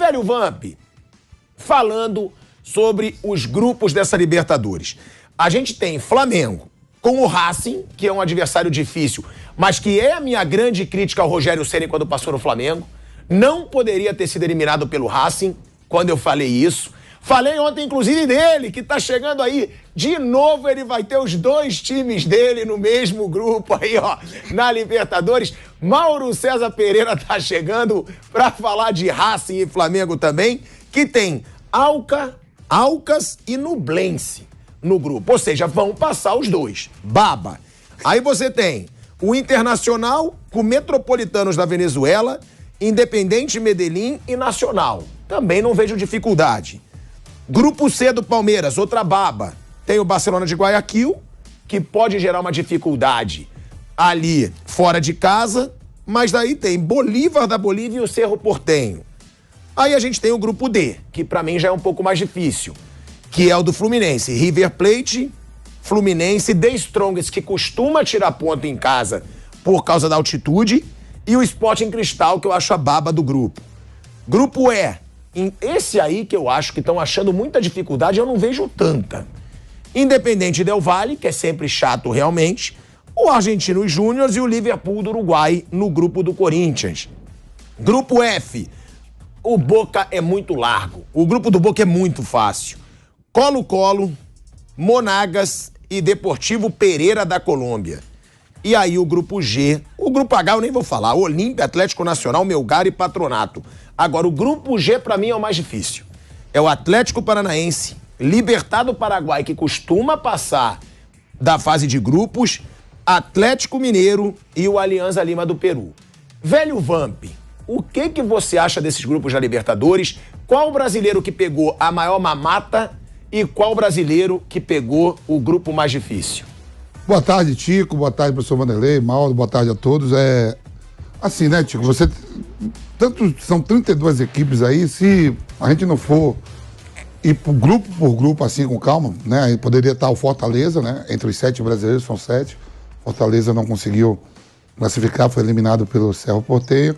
Velho Vamp, falando sobre os grupos dessa Libertadores. A gente tem Flamengo com o Racing, que é um adversário difícil, mas que é a minha grande crítica ao Rogério Ceni quando passou no Flamengo. Não poderia ter sido eliminado pelo Racing quando eu falei isso. Falei ontem, inclusive, dele, que tá chegando aí. De novo, ele vai ter os dois times dele no mesmo grupo aí, ó, na Libertadores. Mauro César Pereira tá chegando pra falar de Racing e Flamengo também, que tem Alcas e Nublense no grupo. Ou seja, vão passar os dois. Baba. Aí você tem o Internacional com Metropolitanos da Venezuela, Independente Medellín e Nacional. Também não vejo dificuldade. Grupo C do Palmeiras, outra baba. Tem o Barcelona de Guayaquil, que pode gerar uma dificuldade ali fora de casa, mas daí tem Bolívar da Bolívia e o Cerro Porteño. Aí a gente tem o grupo D, que pra mim já é um pouco mais difícil, que é o do Fluminense. River Plate, Fluminense, The Strongest, que costuma tirar ponto em casa por causa da altitude, e o Sporting Cristal, que eu acho a baba do grupo. Grupo E, esse aí que eu acho que estão achando muita dificuldade, eu não vejo tanta. Independente Del Valle, que é sempre chato realmente, o Argentinos Júnior e o Liverpool do Uruguai no grupo do Corinthians. Grupo F, o Boca é muito largo. O grupo do Boca é muito fácil. Colo-Colo, Monagas e Deportivo Pereira da Colômbia. E aí o grupo G, o grupo H eu nem vou falar, Olímpia, Atlético Nacional, Melgar e Patronato. Agora o grupo G pra mim é o mais difícil. É o Atlético Paranaense, Libertad do Paraguai, que costuma passar da fase de grupos, Atlético Mineiro e o Alianza Lima do Peru. Velho Vamp, o que você acha desses grupos da Libertadores? Qual brasileiro que pegou a maior mamata e qual brasileiro que pegou o grupo mais difícil? Boa tarde, Tico. Boa tarde, professor Vanderlei, Mauro. Boa tarde a todos. Assim, né, Tico? São 32 equipes aí. Se a gente não for ir por grupo, assim, com calma, né? Aí poderia estar o Fortaleza, né? Entre os 7 brasileiros, são 7. Fortaleza não conseguiu classificar, foi eliminado pelo Cerro Porteño,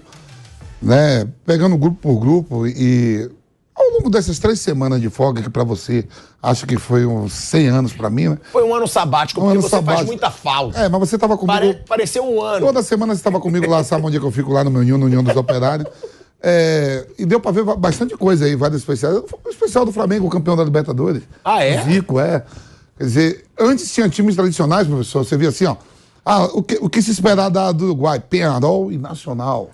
né? Pegando grupo por grupo e ao longo dessas 3 semanas de folga, que pra você acho que foi uns 100 anos pra mim, né? Foi um ano sabático, porque você faz muita falta. Mas você tava comigo... Pareceu um ano. Toda semana você tava comigo lá, sabe onde é que eu fico lá no meu no União dos Operários. E deu pra ver bastante coisa aí, vários especiais. O especial do Flamengo, o campeão da Libertadores. Ah, é? Zico, Quer dizer, antes tinha times tradicionais, professor, você via assim, ó. O que se esperar do Uruguai? Peñarol e Nacional.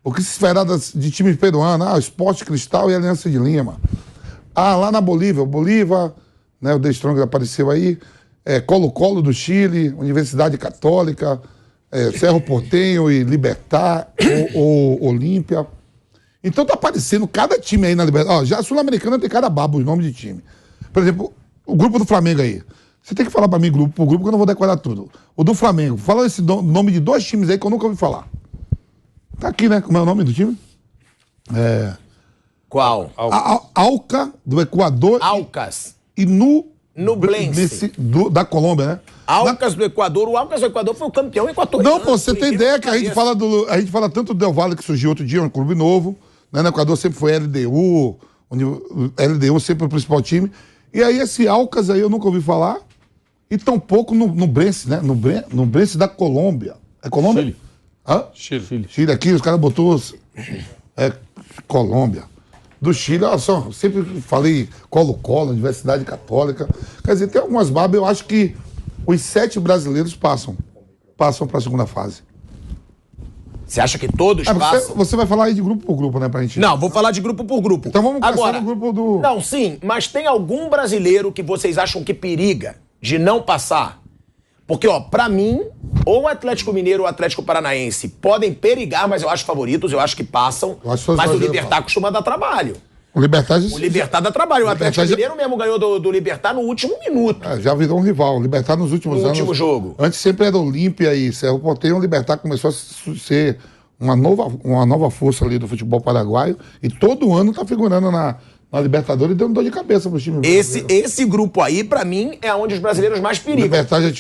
O que se esperar de times peruanos? Sport Cristal e Aliança de Lima. Lá na Bolívia, o Bolívar, né, o The Strong apareceu aí, Colo-Colo do Chile, Universidade Católica, Cerro Porteño e Libertad, ou Olímpia. Então tá aparecendo cada time aí na Libertadores. Já a Sul-Americana tem cada babo, os nomes de time. Por exemplo, o grupo do Flamengo aí. Você tem que falar pra mim grupo por grupo, que eu não vou decorar tudo. O do Flamengo, fala esse nome de 2 times aí que eu nunca ouvi falar. Tá aqui, né? Como é o nome do time? Qual? Alca, do Equador. Alcas. E Nublense. Da Colômbia, né? Alcas do Equador. O Alcas do Equador foi o campeão equatoriano. Não, pô, você tem ideia que a gente fala tanto do Del Valle, que surgiu outro dia, um clube novo. Né? No Equador sempre foi LDU. LDU sempre o principal time. E aí esse Alcas aí eu nunca ouvi falar. E tampouco no Nublense, né? Nublense da Colômbia. É Colômbia? Chile. Hã? Chile aqui, os caras botou... Colômbia. Do Chile, olha só, sempre falei Colo-Colo, Universidade Católica. Quer dizer, tem algumas babas, eu acho que os 7 brasileiros passam para a segunda fase. Você acha que todos passam? Você vai falar aí de grupo por grupo, né, pra gente... Não, vou falar de grupo por grupo. Então vamos começar agora no grupo do... Não, sim, mas tem algum brasileiro que vocês acham que periga de não passar? Porque, ó, pra mim, ou o Atlético Mineiro ou o Atlético Paranaense podem perigar, mas eu acho favoritos, eu acho que passam. Mas o Libertad costuma dar trabalho. O Libertad dá trabalho. O Atlético Mineiro mesmo ganhou do Libertad no último minuto. Já virou um rival. O Libertad nos últimos anos... último jogo. Antes sempre era Olímpia e Cerro Porteño. O Libertad começou a ser uma nova força ali do futebol paraguaio. E todo ano tá figurando na Na Libertadores deu um dor de cabeça pro time. Esse grupo aí, pra mim, é onde os brasileiros mais perigam. O Libertad já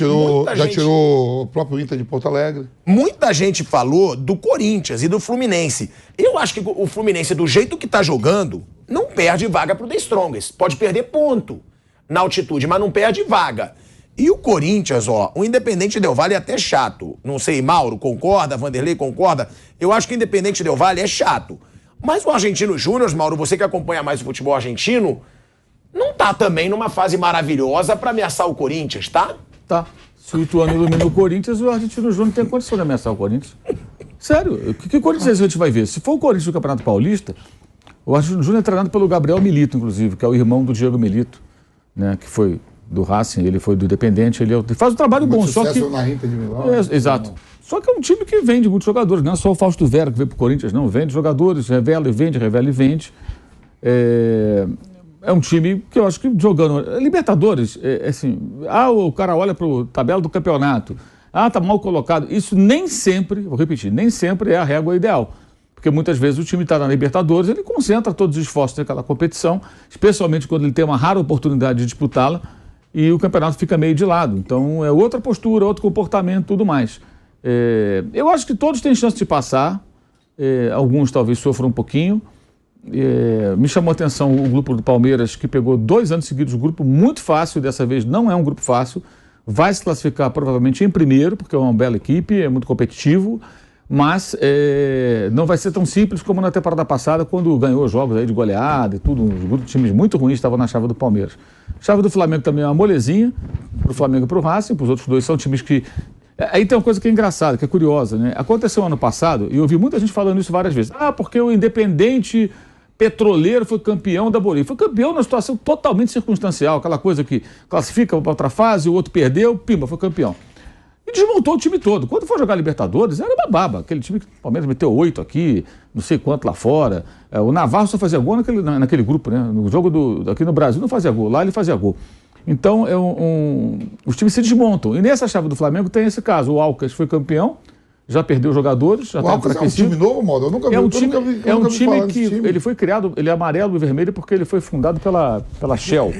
tirou o próprio Inter de Porto Alegre. Muita gente falou do Corinthians e do Fluminense. Eu acho que o Fluminense, do jeito que tá jogando, não perde vaga pro The Strongest. Pode perder ponto na altitude, mas não perde vaga. E o Corinthians, ó, o Independente Del Valle é até chato. Não sei, Mauro, concorda? Vanderlei, concorda? Eu acho que o Independente Del Valle é chato. Mas o Argentino Júnior, Mauro, você que acompanha mais o futebol argentino, não tá também numa fase maravilhosa pra ameaçar o Corinthians, tá? Tá. Se o Ituano ilumina o Corinthians, o Argentino Júnior tem condição de ameaçar o Corinthians. Sério, que Corinthians a gente vai ver? Se for o Corinthians do Campeonato Paulista, o Argentino Júnior é treinado pelo Gabriel Milito, inclusive, que é o irmão do Diego Milito, né, que foi do Racing, ele foi do Independente, ele faz um trabalho bom, só que... na Inter de Milão. Exato. Só que é um time que vende muitos jogadores, não é só o Fausto Vera que veio pro Corinthians, não, vende jogadores, revela e vende. É um time que eu acho que jogando... Libertadores, assim, o cara olha pro tabela do campeonato, tá mal colocado. Isso nem sempre, vou repetir, nem sempre é a régua ideal. Porque muitas vezes o time está na Libertadores, ele concentra todos os esforços naquela competição, especialmente quando ele tem uma rara oportunidade de disputá-la, e o campeonato fica meio de lado. Então é outra postura, outro comportamento e tudo mais. Eu acho que todos têm chance de passar, alguns talvez sofram um pouquinho. Me chamou a atenção o grupo do Palmeiras, que pegou 2 anos seguidos um grupo muito fácil, dessa vez não é um grupo fácil, vai se classificar provavelmente em primeiro, porque é uma bela equipe, é muito competitivo, mas não vai ser tão simples como na temporada passada, quando ganhou jogos aí de goleada e tudo, uns grupos de times muito ruins estavam na chave do Palmeiras. A chave do Flamengo também é uma molezinha, para o Flamengo e para o Racing, para os outros dois são times que... Aí tem uma coisa que é engraçada, que é curiosa, né? Aconteceu ano passado, e eu ouvi muita gente falando isso várias vezes, porque o Independente Petroleiro foi campeão da Bolívia. Foi campeão numa situação totalmente circunstancial, aquela coisa que classifica para outra fase, o outro perdeu, pimba, foi campeão. E desmontou o time todo. Quando foi jogar Libertadores, era uma baba. Aquele time que o Palmeiras meteu 8 aqui, não sei quanto lá fora. O Navarro só fazia gol naquele grupo, né? No jogo aqui no Brasil não fazia gol, lá ele fazia gol. Então, os times se desmontam. E nessa chave do Flamengo tem esse caso. O Alcas foi campeão, já perdeu jogadores. Já o Alcas é um time novo, Mauro? Eu nunca vi. É um time que ele foi criado, ele é amarelo e vermelho porque ele foi fundado pela Shell.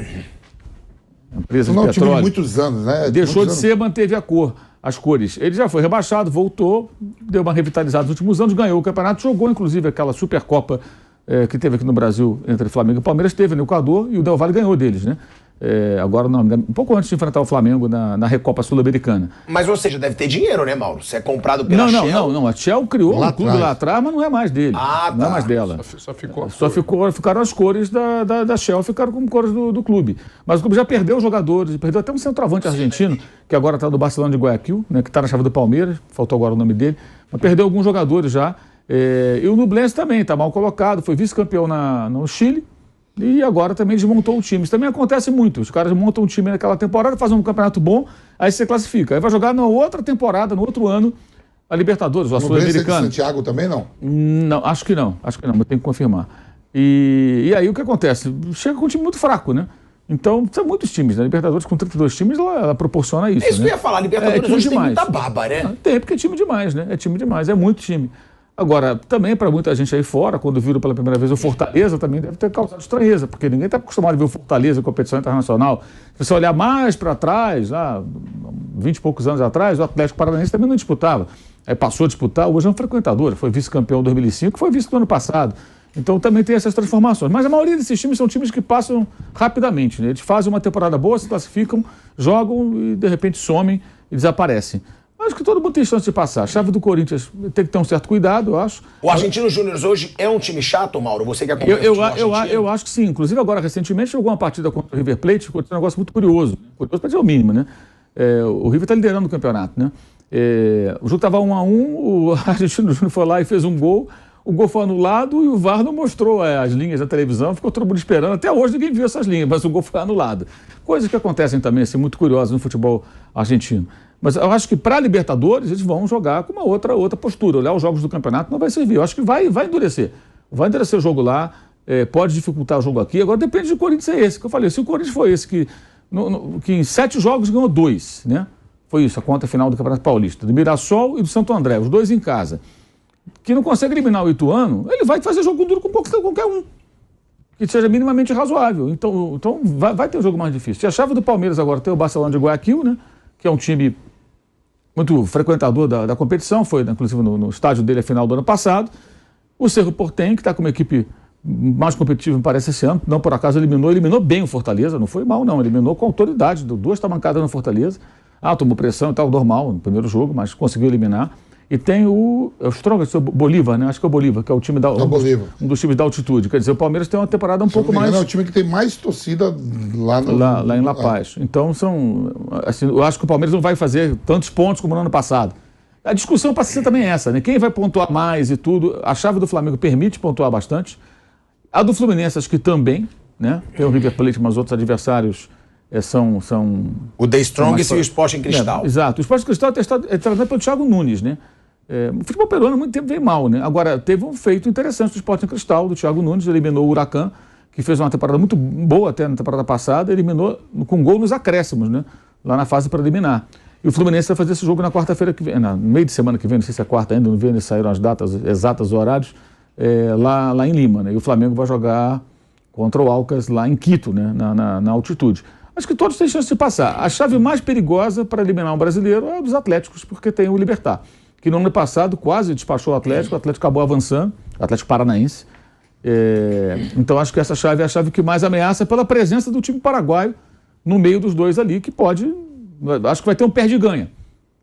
Empresa de petróleo. É um time de muitos anos, né? Deixou de ser, manteve as cores. Ele já foi rebaixado, voltou, deu uma revitalizada nos últimos anos, ganhou o campeonato, jogou inclusive aquela Supercopa que teve aqui no Brasil entre Flamengo e Palmeiras, teve no Equador e o Del Valle ganhou deles, né? Agora não, um pouco antes de enfrentar o Flamengo na Recopa Sul-Americana. Mas, ou seja, deve ter dinheiro, né, Mauro? Você é comprado pela Shell? Não. A Shell criou um clube lá atrás, mas não é mais dele. Não é mais dela. Ficaram as cores da Shell, ficaram como cores do clube. Mas o clube já perdeu jogadores, perdeu até um centroavante argentino, que agora está no Barcelona de Guayaquil, né, que está na chave do Palmeiras, faltou agora o nome dele, mas perdeu alguns jogadores já. E o Nublense também está mal colocado, foi vice-campeão no Chile. E agora também desmontou o time. Isso também acontece muito. Os caras montam um time naquela temporada, fazem um campeonato bom, aí você classifica. Aí vai jogar na outra temporada, no outro ano, a Libertadores, a Sul-Americana. Santiago também não? Não, acho que não, mas tenho que confirmar. E aí o que acontece? Chega com um time muito fraco, né? Então, são muitos times, né? Libertadores com 32 times, ela proporciona isso. É isso que eu ia falar, Libertadores hoje demais. Tem muita baba, né? Tem, porque é time demais, né? É time demais, é muito time. Agora, também para muita gente aí fora, quando viram pela primeira vez o Fortaleza, também deve ter causado estranheza, porque ninguém está acostumado a ver o Fortaleza em competição internacional. Se você olhar mais para trás, 20 e poucos anos atrás, o Atlético Paranaense também não disputava. Aí passou a disputar, hoje é um frequentador, foi vice-campeão em 2005, foi vice do ano passado. Então também tem essas transformações. Mas a maioria desses times são times que passam rapidamente, né? Eles fazem uma temporada boa, se classificam, jogam e de repente somem e desaparecem. Acho que todo mundo tem chance de passar. A chave do Corinthians tem que ter um certo cuidado, eu acho. O Argentino Júnior hoje é um time chato, Mauro? Você que acompanha eu acho que sim. Inclusive agora, recentemente, jogou uma partida contra o River Plate, ficou um negócio muito curioso. Curioso para dizer o mínimo, né? O River está liderando o campeonato, né? O jogo estava 1-1, o Argentino Júnior foi lá e fez um gol. O gol foi anulado e o VAR não mostrou as linhas da televisão, ficou todo mundo esperando. Até hoje ninguém viu essas linhas, mas o gol foi anulado. Coisas que acontecem também, assim, muito curiosas no futebol argentino. Mas eu acho que para a Libertadores eles vão jogar com uma outra postura. Olhar os jogos do campeonato não vai servir. Eu acho que vai endurecer. Vai endurecer o jogo lá, pode dificultar o jogo aqui. Agora depende de Corinthians é esse que eu falei. Se o Corinthians foi esse que em 7 jogos ganhou 2, né? Foi isso, a conta final do Campeonato Paulista. Do Mirassol e do Santo André, os 2 em casa. Que não consegue eliminar o Ituano, ele vai fazer jogo duro com qualquer um. que seja minimamente razoável. Então vai ter um jogo mais difícil. E a chave do Palmeiras agora tem o Barcelona de Guayaquil, né? Que é um time muito frequentador da competição, foi inclusive no estádio dele a final do ano passado. O Cerro Porteño, que está com uma equipe mais competitiva, me parece, esse ano, não por acaso eliminou bem o Fortaleza, não foi mal não, eliminou com autoridade, deu 2 tamancadas no Fortaleza, tomou pressão e tal, normal no primeiro jogo, mas conseguiu eliminar. E tem o Strongest, o Bolívar, né? Acho que é o Bolívar, que é o time um dos times da altitude. Quer dizer, o Palmeiras tem uma temporada um pouco mais... É o time que tem mais torcida lá em La Paz. Então, assim, eu acho que o Palmeiras não vai fazer tantos pontos como no ano passado. A discussão passa a ser também essa, né? Quem vai pontuar mais e tudo. A chave do Flamengo permite pontuar bastante. A do Fluminense, acho que também, né? Tem o River Plate, mas outros adversários são... O The Strongest e o Sporting Cristal. Exato. O Sporting Cristal é treinado pelo Thiago Nunes, né? O futebol peruano há muito tempo veio mal, né? Agora, teve um feito interessante do Sporting Cristal, do Thiago Nunes, eliminou o Huracan, que fez uma temporada muito boa até na temporada passada, eliminou com gol nos acréscimos, né? Lá na fase preliminar. E o Fluminense vai fazer esse jogo na quarta-feira que vem, no meio de semana que vem, não sei se é quarta ainda, não vi ainda saíram as datas exatas, os horários, lá em Lima, né? E o Flamengo vai jogar contra o Alcas lá em Quito, né? Na altitude. Acho que todos têm chance de passar. A chave mais perigosa para eliminar um brasileiro é a dos Atléticos, porque tem o Libertad, que no ano passado quase despachou o Atlético acabou avançando, o Atlético Paranaense. Então acho que essa chave é a chave que mais ameaça pela presença do time paraguaio no meio dos dois ali, que pode, acho que vai ter um perde-ganha,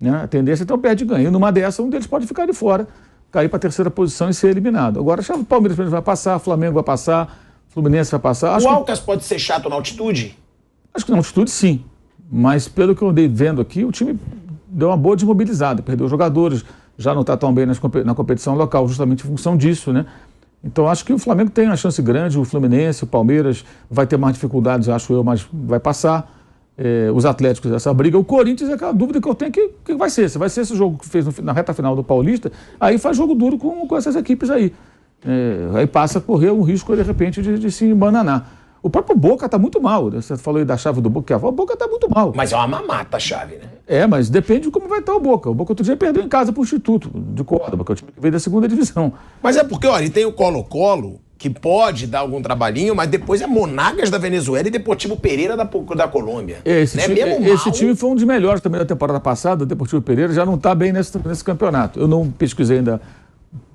né? A tendência é ter um perde-ganha. E numa dessa, um deles pode ficar de fora, cair para a terceira posição e ser eliminado. Agora a chave do Palmeiras vai passar, Flamengo vai passar, Fluminense vai passar. O Alcas pode ser chato na altitude? Acho que na altitude sim, mas pelo que eu andei vendo aqui, o time deu uma boa desmobilizada, perdeu jogadores, já não está tão bem na competição local, justamente em função disso, né? Então acho que o Flamengo tem uma chance grande, o Fluminense, o Palmeiras vai ter mais dificuldades, acho eu, mas vai passar. Os Atléticos, essa briga. O Corinthians é aquela dúvida que eu tenho que vai ser. Se vai ser esse jogo que fez na reta final do Paulista, aí faz jogo duro com essas equipes aí. Aí passa a correr um risco, de repente, de se embananar. O próprio Boca está muito mal. Você falou aí da chave do Boca. O Boca está muito mal. Mas é uma mamata a chave, né? Mas depende de como vai estar o Boca. O Boca outro dia perdeu em casa para o Instituto de Córdoba, que é o time que veio da segunda divisão. Mas é porque, olha, tem o Colo-Colo, que pode dar algum trabalhinho, mas depois é Monagas da Venezuela e Deportivo Pereira da Colômbia. Esse time foi um dos melhores também da temporada passada. O Deportivo Pereira já não está bem nesse campeonato. Eu não pesquisei ainda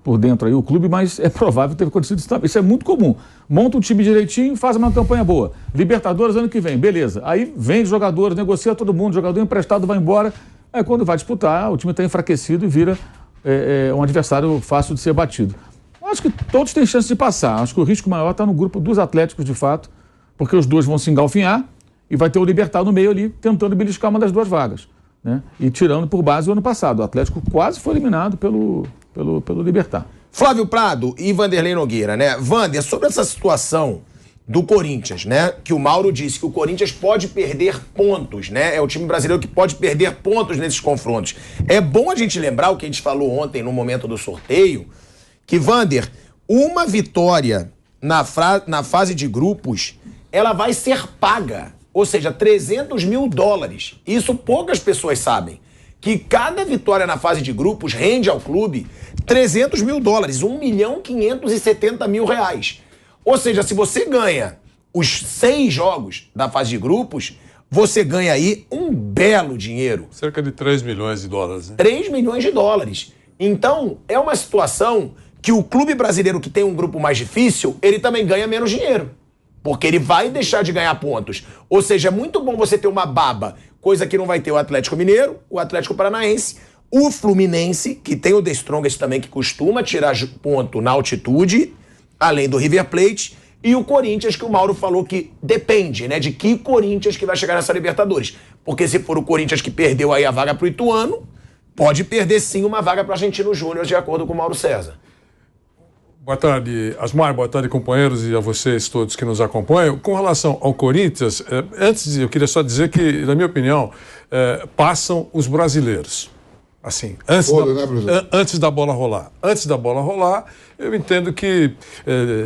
por dentro aí o clube, mas é provável ter acontecido isso também. Isso é muito comum. Monta um time direitinho, faz uma campanha boa. Libertadores ano que vem, beleza. Aí vende jogadores, negocia todo mundo, jogador emprestado vai embora. Aí quando vai disputar, o time está enfraquecido e vira um adversário fácil de ser batido. Acho que todos têm chance de passar. Acho que o risco maior está no grupo dos Atléticos, de fato, porque os dois vão se engalfinhar e vai ter o Libertad no meio ali, tentando beliscar uma das duas vagas, né? E tirando por base o ano passado. O Atlético quase foi eliminado pelo Libertad. Flávio Prado e Vanderlei Nogueira, né? Vander, sobre essa situação do Corinthians, né? Que o Mauro disse que o Corinthians pode perder pontos, né? É o time brasileiro que pode perder pontos nesses confrontos. É bom a gente lembrar o que a gente falou ontem no momento do sorteio, que, Vander, uma vitória na fase de grupos, ela vai ser paga. Ou seja, $300 mil. Isso poucas pessoas sabem. Que cada vitória na fase de grupos rende ao clube $300 mil, R$1.570.000. Ou seja, se você ganha os 6 jogos da fase de grupos, você ganha aí um belo dinheiro. Cerca de $3 milhões, né? $3 milhões. Então, é uma situação que o clube brasileiro que tem um grupo mais difícil, ele também ganha menos dinheiro. Porque ele vai deixar de ganhar pontos. Ou seja, é muito bom você ter uma baba, coisa que não vai ter o Atlético Mineiro, o Atlético Paranaense, o Fluminense, que tem o The Strongest também, que costuma tirar ponto na altitude, além do River Plate, e o Corinthians, que o Mauro falou que depende, né, de que Corinthians que vai chegar nessa Libertadores. Porque se for o Corinthians que perdeu aí a vaga pro Ituano, pode perder sim uma vaga pro Argentino Júnior, de acordo com o Mauro César. Boa tarde, Asmar, boa tarde, companheiros, e a vocês todos que nos acompanham. Com relação ao Corinthians, eu queria só dizer que, na minha opinião, passam os brasileiros. Assim, antes da bola rolar. Antes da bola rolar, eu entendo que,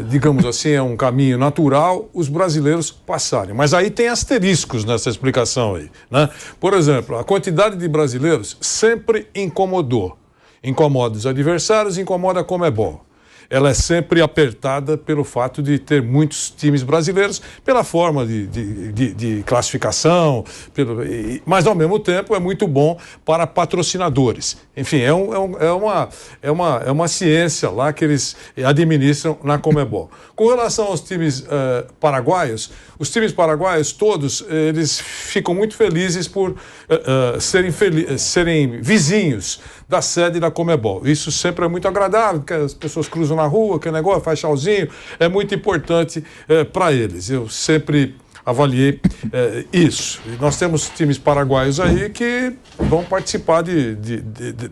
digamos assim, é um caminho natural os brasileiros passarem. Mas aí tem asteriscos nessa explicação aí, né? Por exemplo, a quantidade de brasileiros sempre incomodou. Incomoda os adversários, incomoda a Conmebol. ela é sempre apertada pelo fato de ter muitos times brasileiros, pela forma de classificação, mas ao mesmo tempo é muito bom para patrocinadores. Enfim, é uma ciência lá que eles administram na Conmebol. Com relação aos times paraguaios, os times paraguaios todos, eles ficam muito felizes por serem vizinhos da sede da Conmebol. Isso sempre é muito agradável, porque as pessoas cruzam na rua, aquele negócio, faz tchauzinho, é muito importante para eles. Eu sempre avaliei isso. E nós temos times paraguaios aí que vão participar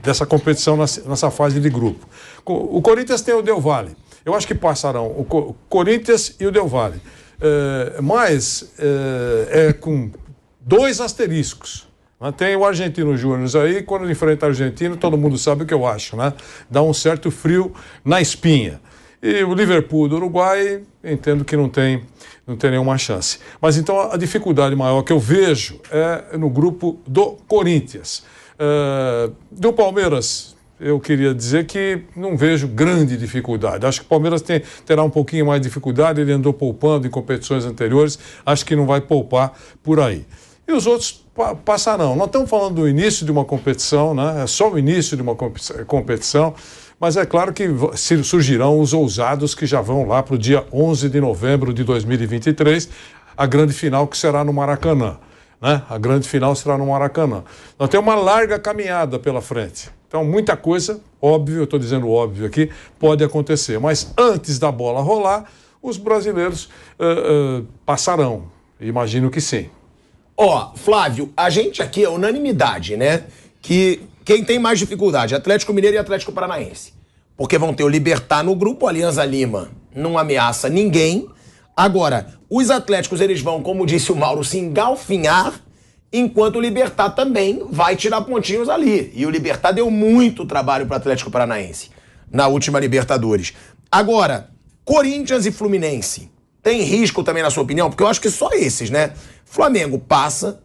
dessa competição nessa fase de grupo. O Corinthians tem o Del Valle. Eu acho que passarão o Corinthians e o Del Valle. Mas com 2 asteriscos. Tem o Argentino Júnior aí, quando enfrenta o Argentino, todo mundo sabe o que eu acho, né? Dá um certo frio na espinha. E o Liverpool do Uruguai, entendo que não tem nenhuma chance. Mas então a dificuldade maior que eu vejo é no grupo do Corinthians. Do Palmeiras, eu queria dizer que não vejo grande dificuldade. Acho que o Palmeiras terá um pouquinho mais de dificuldade, ele andou poupando em competições anteriores, acho que não vai poupar por aí. E os outros passarão. Nós estamos falando do início de uma competição, né? É só o início de uma competição, mas é claro que surgirão os ousados que já vão lá para o dia 11 de novembro de 2023, a grande final que será no Maracanã, né? A grande final será no Maracanã. Nós temos uma larga caminhada pela frente. Então, muita coisa, óbvio, eu estou dizendo óbvio aqui, pode acontecer. Mas antes da bola rolar, os brasileiros passarão. Imagino que sim. Flávio, a gente aqui é unanimidade, né? Que quem tem mais dificuldade, Atlético Mineiro e Atlético Paranaense. Porque vão ter o Libertad no grupo, Alianza Lima não ameaça ninguém. Agora, os Atléticos, eles vão, como disse o Mauro, se engalfinhar, enquanto o Libertad também vai tirar pontinhos ali. E o Libertad deu muito trabalho para o Atlético Paranaense na última Libertadores. Agora, Corinthians e Fluminense, tem risco também na sua opinião? Porque eu acho que só esses, né? Flamengo passa,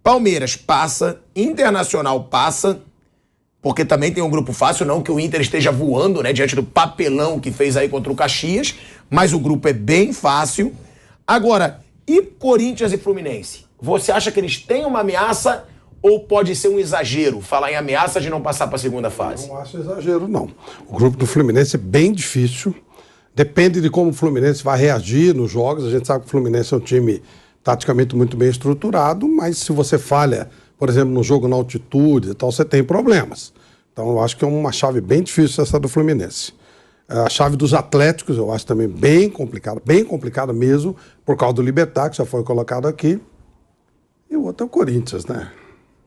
Palmeiras passa, Internacional passa, porque também tem um grupo fácil, não que o Inter esteja voando, né, diante do papelão que fez aí contra o Caxias, mas o grupo é bem fácil. Agora, e Corinthians e Fluminense? Você acha que eles têm uma ameaça ou pode ser um exagero falar em ameaça de não passar para a segunda fase? Não acho exagero, não. O grupo do Fluminense é bem difícil, depende de como o Fluminense vai reagir nos jogos. A gente sabe que o Fluminense é um time taticamente muito bem estruturado, mas se você falha, por exemplo, no jogo na altitude e tal, você tem problemas. Então eu acho que é uma chave bem difícil essa do Fluminense. A chave dos Atléticos eu acho também bem complicada mesmo, por causa do Libertad, que já foi colocado aqui. E o outro é o Corinthians, né?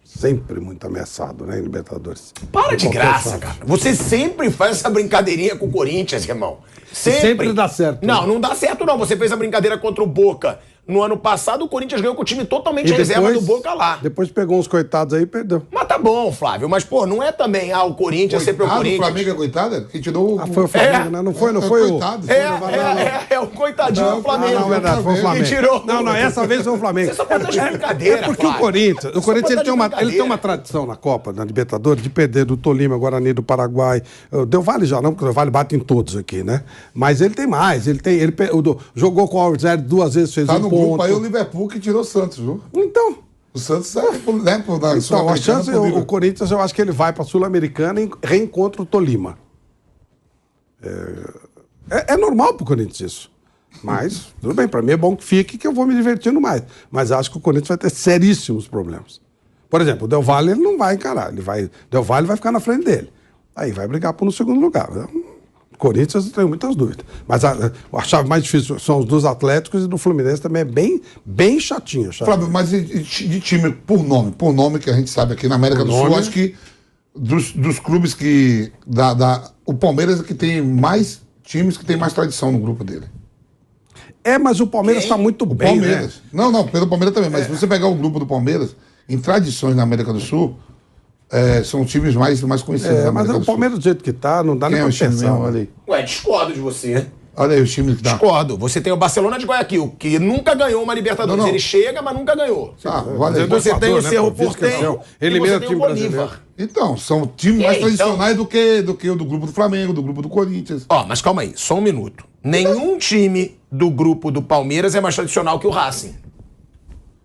Sempre muito ameaçado, né, em Libertadores. Para de graça, cara. Você sempre faz essa brincadeirinha com o Corinthians, irmão. Sempre dá certo. Não, não dá certo não. Você fez a brincadeira contra o Boca. No ano passado, o Corinthians ganhou com o time totalmente reserva do Boca lá. Depois pegou uns coitados aí e perdeu. Mas tá bom, Flávio. Mas, pô, não é também o Corinthians sempre o Corinthians. O Flamengo é coitado? Que tirou o... foi o Flamengo, né? Não foi o... Coitado. É o coitadinho do Flamengo. Não, verdade, foi o Flamengo. Que tirou. Não, essa vez foi o Flamengo. Você só pode dar de brincadeira, porque Flávio. o Corinthians ele tem uma tradição na Copa, na Libertadores, de perder do Tolima, Guarani do Paraguai. Deu Vale já não, porque o Vale bate em todos aqui, né? Mas ele tem mais. Ele jogou com o Alves 2 vezes, fez um ponto. Tá no grupo aí o Liverpool que tirou o Santos, viu? Então. O Santos é, né, então, a chance, o Corinthians, eu acho que ele vai para a Sul-Americana e reencontra o Tolima. É normal para o Corinthians isso. Mas, tudo bem, para mim é bom que fique, que eu vou me divertindo mais. Mas acho que o Corinthians vai ter seríssimos problemas. Por exemplo, o Del Valle ele não vai encarar. O Del Valle vai ficar na frente dele. Aí vai brigar por no segundo lugar. O Corinthians tem muitas dúvidas. Mas a chave mais difícil são os dos Atléticos e do Fluminense também é bem chatinha. Flávio, mas de time por nome que a gente sabe aqui na América do Sul, acho que dos clubes que... o Palmeiras é que tem mais times que tem mais tradição no grupo dele. Mas o Palmeiras está muito bem, Palmeiras. Né? Não, pelo Palmeiras também. Mas se você pegar o grupo do Palmeiras, em tradições na América do Sul... são times mais conhecidos da América do Sul. Mas o Palmeiras do jeito que tá, não dá nem pra pensar ali. Discordo de você. Olha aí os times que dá. Discordo. Você tem o Barcelona de Guayaquil, que nunca ganhou uma Libertadores. Não. Ele chega, mas nunca ganhou. Vale aí. Você tem o né, Cerro pô, Porteño e elimina você o tem time o Bolívar. Então, são times mais Então- tradicionais do que o do grupo do Flamengo, do grupo do Corinthians. Ó, mas calma aí, só um minuto. Nenhum time do grupo do Palmeiras é mais tradicional que o Racing.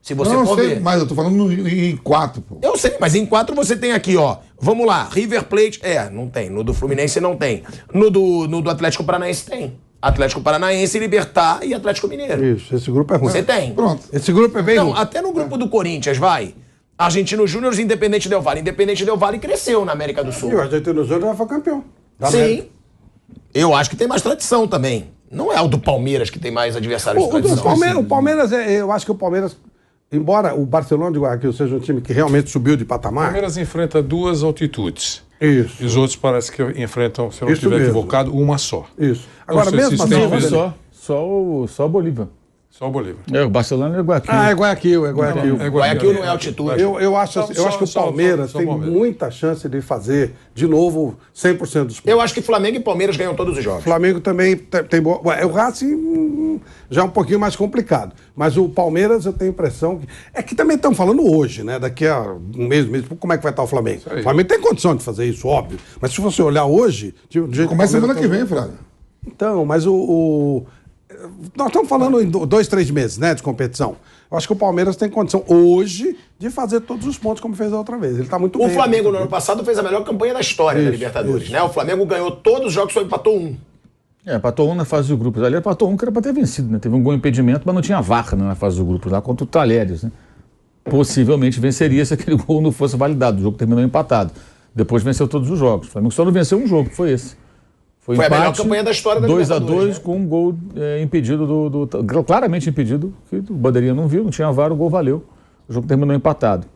Se você não for sei, ver. mas eu tô falando em 4, pô. Eu sei, mas em 4 você tem aqui, ó. Vamos lá, River Plate. Não tem. No do Fluminense não tem. No do Atlético Paranaense tem. Atlético Paranaense, Libertad e Atlético Mineiro. Isso, esse grupo é ruim. Você tem. Pronto. Esse grupo é bem Não, ruim. até no grupo do Corinthians, vai. Argentino Júnior e Independente Del Valle. Independente Del Valle cresceu na América do Sul. E o Argentino Júnior já foi campeão. da Sim. América. Eu acho que tem mais tradição também. Não é o do Palmeiras que tem mais adversários de O tradição. Palmeiras, eu acho que o Palmeiras, embora o Barcelona de Guayaquil seja um time que realmente subiu de O patamar. Palmeiras enfrenta 2 altitudes. Isso. E os outros parece que enfrentam, se eu não Isso estiver mesmo. equivocado, uma só. Isso. Agora, sei mesmo se assim. tem Não, Beleza. só o Bolívar. Só o Bolívar. O Barcelona e o Guayaquil. É Guayaquil. Guayaquil não é altitude. Eu acho que o Palmeiras tem muita chance de fazer, de novo, 100% dos pontos. Eu acho que Flamengo e Palmeiras ganham todos os O jogos. Flamengo também tem boa. O Racing já é um pouquinho mais complicado. Mas o Palmeiras, eu tenho a impressão que. É que também estamos falando hoje, né? Daqui a um mês, como é que vai estar o Flamengo? O Flamengo tem condição de fazer isso, óbvio. Mas se você olhar hoje. Do jeito Começa que o semana que Palmeiras vem, Flávio. Então, mas nós estamos falando em 2, 3 meses, né, de competição. Eu acho que o Palmeiras tem condição hoje de fazer todos os pontos como fez da outra vez. Ele está muito O bem. Flamengo no ano passado fez a melhor campanha da história da Isso, Libertadores, isso. né? O Flamengo ganhou todos os jogos, só empatou um. Empatou um na fase de grupos. Ali empatou um que era para ter vencido, né? Teve um gol impedimento, mas não tinha VAR na fase de grupos, lá contra o Talheres, né? Possivelmente venceria se aquele gol não fosse validado. O jogo terminou empatado. Depois venceu todos os jogos. O Flamengo só não venceu um jogo, que foi esse. Foi a melhor campanha da história da 2-2, Libertadores, né? com um gol impedido claramente impedido, que o Bandeirinha não viu, não tinha VAR, o gol valeu. O jogo terminou empatado.